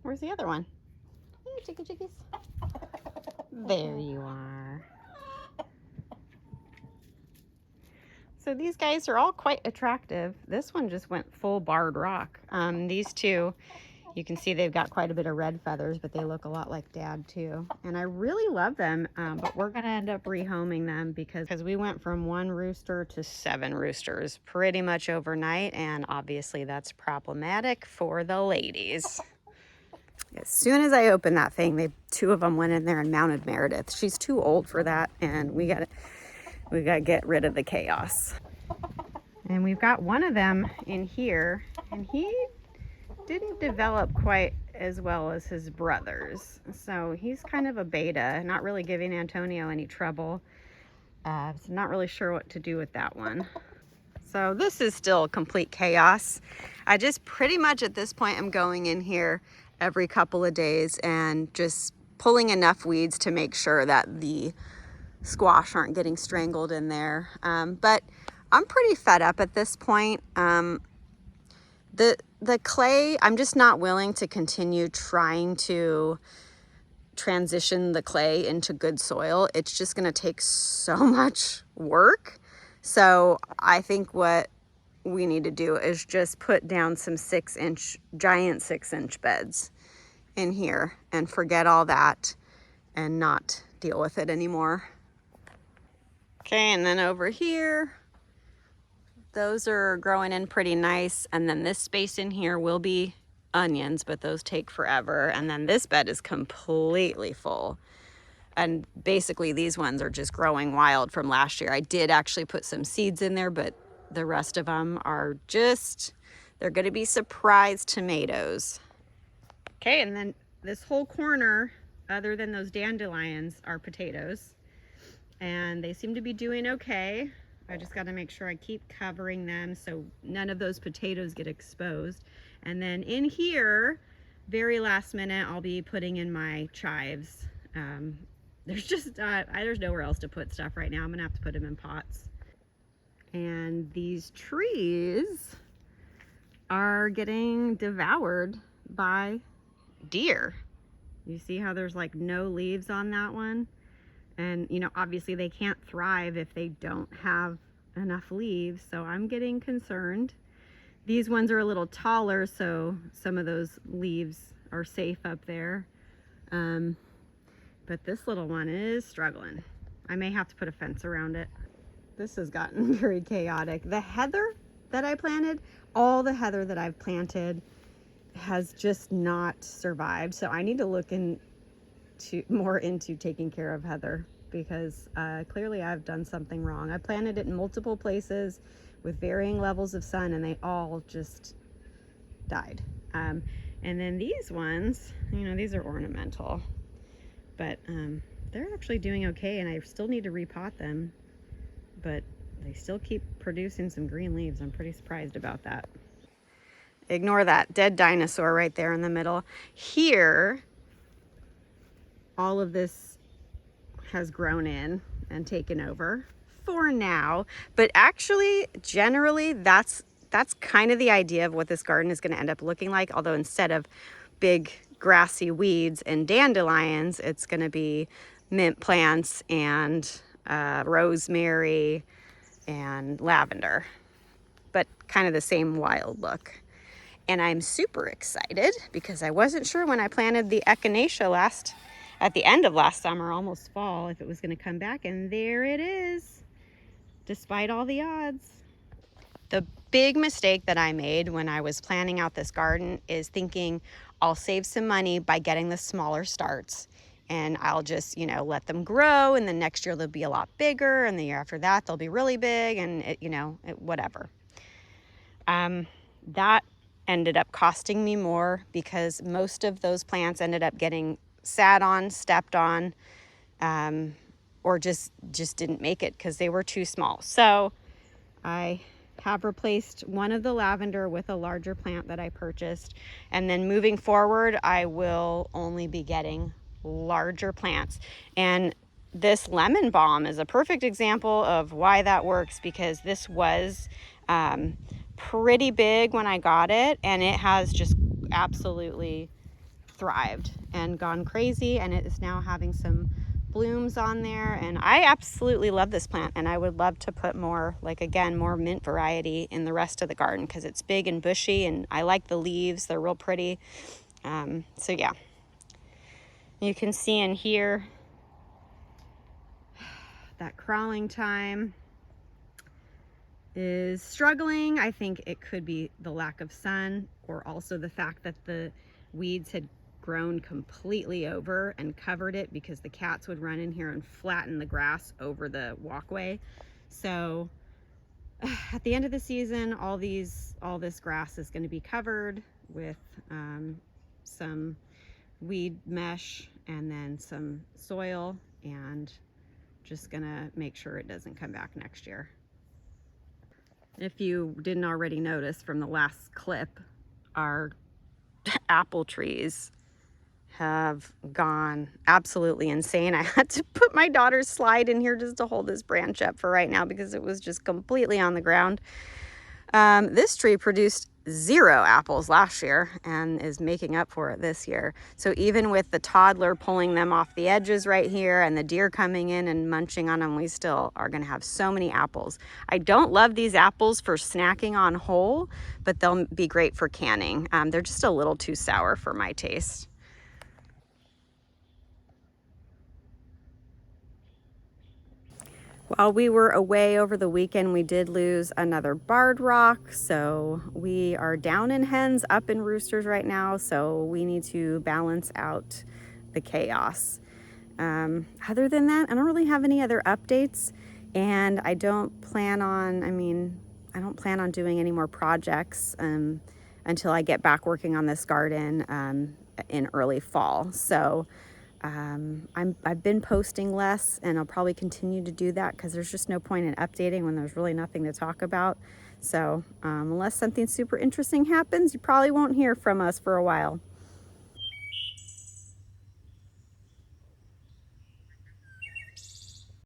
Where's the other one? Hey, chickies. There you are. So these guys are all quite attractive. This one just went full barred rock. These two, you can see they've got quite a bit of red feathers, but they look a lot like Dad too. And I really love them, but we're gonna end up rehoming them because we went from 1 rooster to 7 roosters pretty much overnight, and obviously that's problematic for the ladies. As soon as I opened that thing, 2 of them went in there and mounted Meredith. She's too old for that, and we gotta get rid of the chaos. And we've got one of them in here, and he didn't develop quite as well as his brothers. So he's kind of a beta, not really giving Antonio any trouble. So not really sure what to do with that one. So this is still complete chaos. I just pretty much at this point am going in here every couple of days and just pulling enough weeds to make sure that the squash aren't getting strangled in there. But I'm pretty fed up at this point. The clay, I'm just not willing to continue trying to transition the clay into good soil. It's just going to take so much work. So I think what we need to do is just put down some giant 6-inch beds in here and forget all that and not deal with it anymore. Okay, and then over here, those are growing in pretty nice. And then this space in here will be onions, but those take forever. And then this bed is completely full. And basically these ones are just growing wild from last year. I did actually put some seeds in there, but the rest of them are they're gonna be surprise tomatoes. Okay, and then this whole corner, other than those dandelions, are potatoes. And they seem to be doing okay. I just got to make sure I keep covering them so none of those potatoes get exposed. And then in here, very last minute, I'll be putting in my chives. There's nowhere else to put stuff right now. I'm gonna have to put them in pots. And these trees are getting devoured by deer. You see how there's like no leaves on that one? And, you know, obviously they can't thrive if they don't have enough leaves, so I'm getting concerned. These ones are a little taller, so some of those leaves are safe up there. But this little one is struggling. I may have to put a fence around it. This has gotten very chaotic. The heather that I planted, all the heather that I've planted has just not survived. So I need to look more into taking care of heather because clearly I've done something wrong. I planted it in multiple places with varying levels of sun and they all just died. And then these ones, you know, these are ornamental, but they're actually doing okay and I still need to repot them, but they still keep producing some green leaves. I'm pretty surprised about that. Ignore that dead dinosaur right there in the middle. Here, all of this has grown in and taken over for now, but actually generally that's kind of the idea of what this garden is going to end up looking like, although instead of big grassy weeds and dandelions, it's going to be mint plants and rosemary and lavender, but kind of the same wild look. And I'm super excited because I wasn't sure when I planted the echinacea at the end of last summer, almost fall, if it was going to come back. And there it is, despite all the odds. The big mistake that I made when I was planning out this garden is thinking I'll save some money by getting the smaller starts. And I'll just, you know, let them grow. And then next year they'll be a lot bigger. And the year after that, they'll be really big and, whatever. That ended up costing me more because most of those plants ended up getting sat on, stepped on, or just didn't make it because they were too small. So I have replaced one of the lavender with a larger plant that I purchased. And then moving forward, I will only be getting larger plants. And this lemon balm is a perfect example of why that works, because this was pretty big when I got it and it has just absolutely thrived and gone crazy, and it is now having some blooms on there. And I absolutely love this plant, and I would love to put more, like, again, more mint variety in the rest of the garden because it's big and bushy, and I like the leaves. They're real pretty. So yeah, you can see in here that crawling time is struggling. I think it could be the lack of sun, or also the fact that the weeds had grown completely over and covered it, because the cats would run in here and flatten the grass over the walkway. So at the end of the season, all this grass is going to be covered with some weed mesh and then some soil, and just gonna make sure it doesn't come back next year. If you didn't already notice from the last clip, our apple trees have gone absolutely insane. I had to put my daughter's slide in here just to hold this branch up for right now because it was just completely on the ground. This tree produced 0 apples last year and is making up for it this year. So even with the toddler pulling them off the edges right here and the deer coming in and munching on them, we still are going to have so many apples. I don't love these apples for snacking on whole, but they'll be great for canning. They're just a little too sour for my taste. While we were away over the weekend, we did lose another barred rock, so we are down in hens, up in roosters right now, so we need to balance out the chaos. Other than that, I don't really have any other updates, and I don't plan on doing any more projects until I get back working on this garden in early fall. So I've been posting less, and I'll probably continue to do that because there's just no point in updating when there's really nothing to talk about. So unless something super interesting happens, you probably won't hear from us for a while.